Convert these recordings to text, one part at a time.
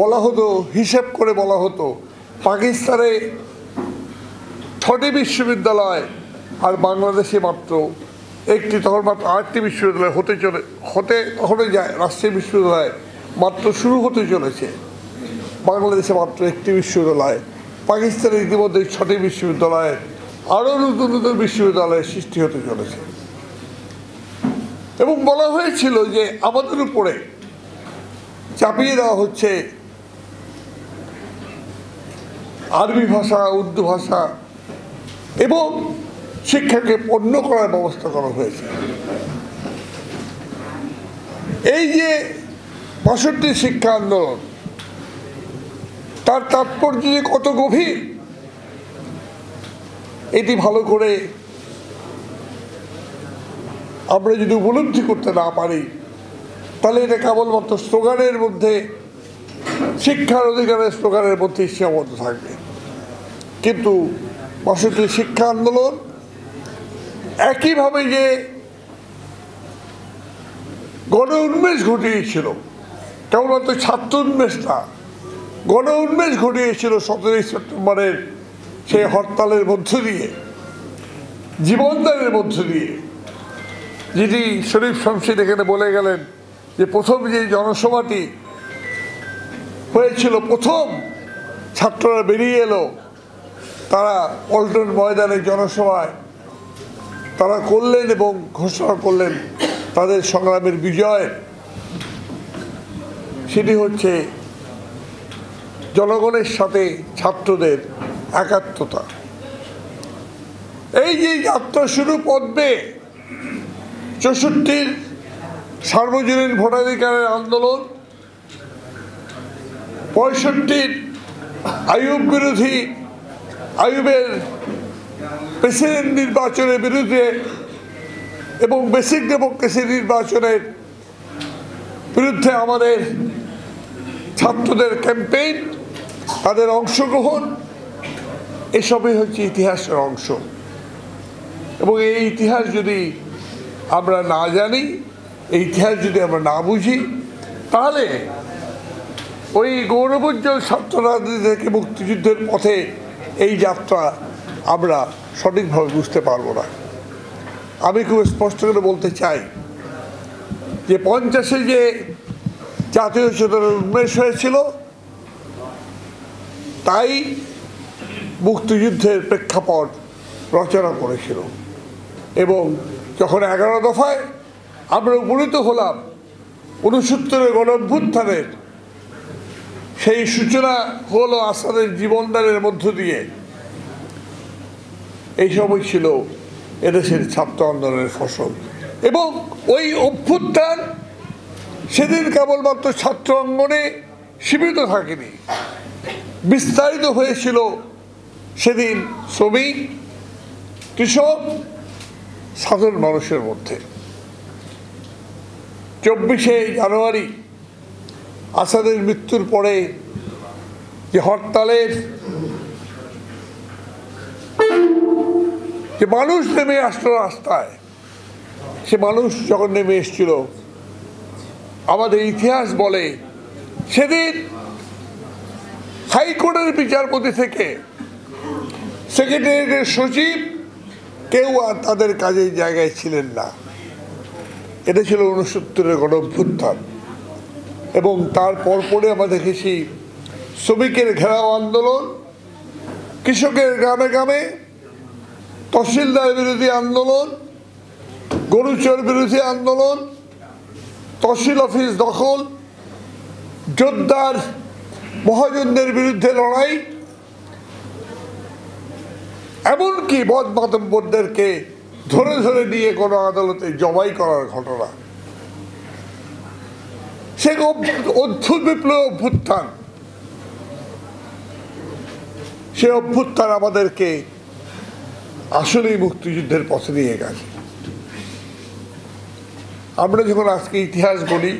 বলা হতো, হিসেব করে বলা হতো পাকিস্তানে 6টি বিশ্ববিদ্যালয় আর বাংলাদেশে মাত্র একটি, তখন মাত্র 8টি বিশ্ববিদ্যালয় হতে তখনই যায়, রাজশাহী বিশ্ববিদ্যালয় মাত্র শুরু হতে চলেছে, বাংলাদেশে মাত্র একটি বিশ্ববিদ্যালয়। পাকিস্তানে ইতিমধ্যে 6টি বিশ্ববিদ্যালয়ে আরও নতুন নতুন বিশ্ববিদ্যালয়ের সৃষ্টি হতে চলেছে। এবং বলা হয়েছিল যে আমাদের উপরে চাপিয়ে দেওয়া হচ্ছে আরবি ভাষা, উর্দু ভাষা এবং শিক্ষাকে পণ্য করার ব্যবস্থা করা হয়েছে। এই যে ৬২ শিক্ষা আন্দোলন, তার তাৎপর্য যে কত গভীর এটি ভালো করে আমরা যদি উপলব্ধি করতে না পারি, তাহলে এটা কেবলমাত্র স্লোগানের মধ্যে, শিক্ষার অধিকারের স্লোগানের মধ্যে সীমাবদ্ধ থাকবে। কিন্তু ৬২ শিক্ষা আন্দোলন একইভাবে যে গণ উন্মেষ ঘটিয়েছিল, কেবলমাত্র ছাত্র উন্মেষ না, গণ উন্মেষ ঘটিয়েছিল ১৭ই সেপ্টেম্বরের সেই হরতালের মধ্য দিয়ে, জীবনদানের মধ্য দিয়ে। যিনি শরীফ শমশের এখানে বলে গেলেন যে প্রথম যে জনসভাটি হয়েছিল, প্রথম ছাত্ররা বেরিয়ে এলো, তারা পল্টন ময়দানে জনসভায় তারা করলেন এবং ঘোষণা করলেন তাদের সংগ্রামের বিজয়। সেটি হচ্ছে জনগণের সাথে ছাত্রদের একাত্মতা। এই যে যাত্রা শুরু পদ্মে ৬৪-র সার্বজনীন ভোটাধিকারের আন্দোলন, ৬৫-র আইয়ুবের প্রেসিডেন্ট নির্বাচনের বিরুদ্ধে এবং বেসিক ডেমোক্রেসি নির্বাচনের বিরুদ্ধে আমাদের ছাত্রদের ক্যাম্পেইন, তাদের অংশগ্রহণ, এসবই হচ্ছে ইতিহাসের অংশ। এবং এই ইতিহাস যদি আমরা না জানি, এই ইতিহাস যদি আমরা না বুঝি, তাহলে ওই গৌরবোজ্জ্বল ছাত্র রাজনীতি থেকে মুক্তিযুদ্ধের পথে এই যাত্রা আমরা সঠিকভাবে বুঝতে পারবো না। আমি খুব স্পষ্ট করে বলতে চাই যে ৫০-এ যে জাতীয় চেতনার উন্মেষ হয়েছিল, তাই মুক্তিযুদ্ধের প্রেক্ষাপট রচনা করেছিল। এবং যখন ১১ দফায় আমরা উপনীত হলাম, ৬৯-এর গণঅভ্যুত্থানের সেই সূচনা হলো আসাদের জীবনদানের মধ্য দিয়ে। এই সময় ছিল এদেশের ছাত্র আন্দোলনের ফসল। এবং ওই অভ্যুত্থান সেদিন কেবলমাত্র ছাত্র অঙ্গনে সীমিত থাকেনি, বিস্তারিত হয়েছিল সেদিন শ্রমিক, কৃষক, সাধারণ মানুষের মধ্যে। ২৪শে জানুয়ারি আসাদের মৃত্যুর পরে যে হরতালের যে মানুষ নেমে আসলো রাস্তায়, সে মানুষ যখন নেমে এসেছিল, আমাদের ইতিহাস বলে সেদিন হাইকোর্টের বিচারপতি থেকে সেক্রেটারিয়েটের সচিব কেউ আর তাদের কাজের জায়গায় ছিলেন না। এটা ছিল ৬৯-এর গণঅভ্যুত্থান। এবং তার পরপরে আমরা দেখেছি শ্রমিকের ঘেরাও আন্দোলন, কৃষকের গ্রামে গ্রামে তহসিলদার বিরোধী আন্দোলন, গরুচোর বিরোধী আন্দোলন, তহসিল অফিস দখল, জোরদার মহাজনদের বিরুদ্ধে লড়াই, এমনকি বদমাতব্বরদেরকে ধরে ধরে নিয়ে কোনো আদালতে জবাই করার ঘটনা। সে অদ্ভুত বিপ্লব অভ্যুত্থান, সে অভ্যুত্থান আমাদেরকে আসলেই মুক্তিযুদ্ধের পথে নিয়ে গেছে। আমরা যখন আজকে ইতিহাস বলি,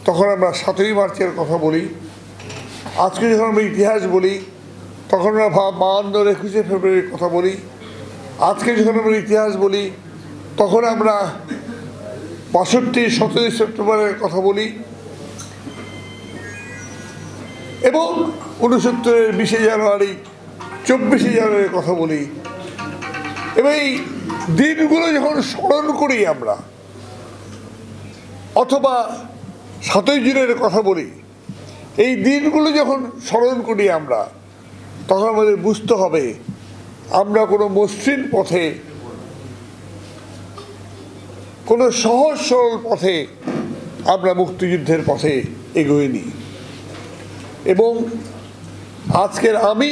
তখন আমরা ৭ই মার্চের কথা বলি। আজকে যখন আমরা ইতিহাস বলি, তখন আমরা ৫২-র ২১শে ফেব্রুয়ারির কথা বলি। আজকে যখন আমরা ইতিহাস বলি, তখন আমরা ৬২-র ১৭ই সেপ্টেম্বরের কথা বলি। এবং 69-এর 20শে জানুয়ারি, 24শে জানুয়ারির কথা বলি, এবং এই দিনগুলো যখন স্মরণ করি আমরা, অথবা 7ই জুনের কথা বলি, এই দিনগুলো যখন স্মরণ করি আমরা, তখন আমাদের বুঝতে হবে আমরা কোনো মসৃণ পথে, কোনো সহজ সরল পথে আমরা মুক্তিযুদ্ধের পথে এগোইনি। এবং আজকের আমি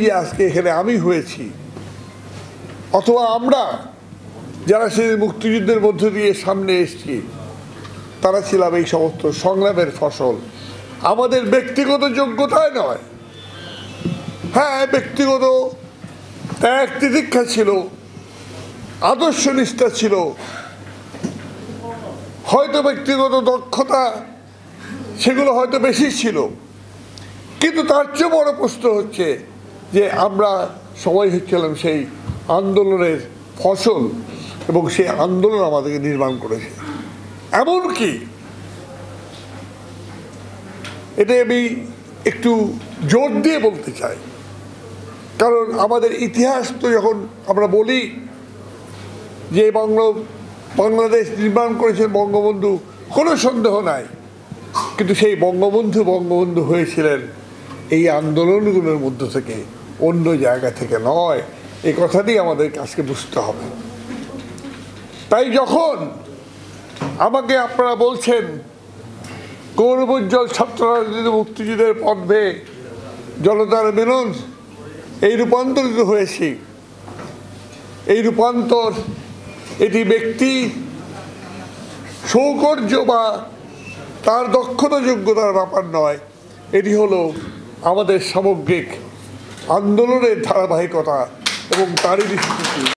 যে আজকে এখানে আমি হয়েছি, অথবা আমরা যারা সেই মুক্তিযুদ্ধের মধ্য দিয়ে সামনে এসেছি, তারা ছিলাম এই সমস্ত সংগ্রামের ফসল। আমাদের ব্যক্তিগত যোগ্যতায় নয়, হ্যাঁ ব্যক্তিগত ত্যাগ তিতিক্ষা ছিল, আদর্শ নিষ্ঠা ছিল, হয়তো ব্যক্তিগত দক্ষতা সেগুলো হয়তো বেশি ছিল, কিন্তু তার চেয়ে বড় প্রশ্ন হচ্ছে যে আমরা সবাই হচ্ছিলাম সেই আন্দোলনের ফসল, এবং সেই আন্দোলন আমাদেরকে নির্মাণ করেছে। এমনকি এটা আমি একটু জোর দিয়ে বলতে চাই, কারণ আমাদের ইতিহাস তো যখন আমরা বলি যে বাংলাদেশ নির্মাণ করেছেন বঙ্গবন্ধু, কোনো সন্দেহ নাই, কিন্তু সেই বঙ্গবন্ধু হয়েছিলেন এই আন্দোলনগুলোর মধ্য থেকে, অন্য জায়গা থেকে নয়। এই কথাটি আমাদের আজকে বুঝতে হবে। তাই যখন আমাকে আপনারা বলছেন গৌরবোজ্জ্বল ছাত্র রাজনীতি মুক্তিযুদ্ধের পথ বেয়ে জনতার মিলন এই রূপান্তরিত হয়েছি, এই রূপান্তর এটি ব্যক্তি সৌকর্য বা তার দক্ষতা যোগ্যতার ব্যাপার নয়, এটি হলো আমাদের সামগ্রিক আন্দোলনের ধারাবাহিকতা এবং তারই বিস্তৃতি।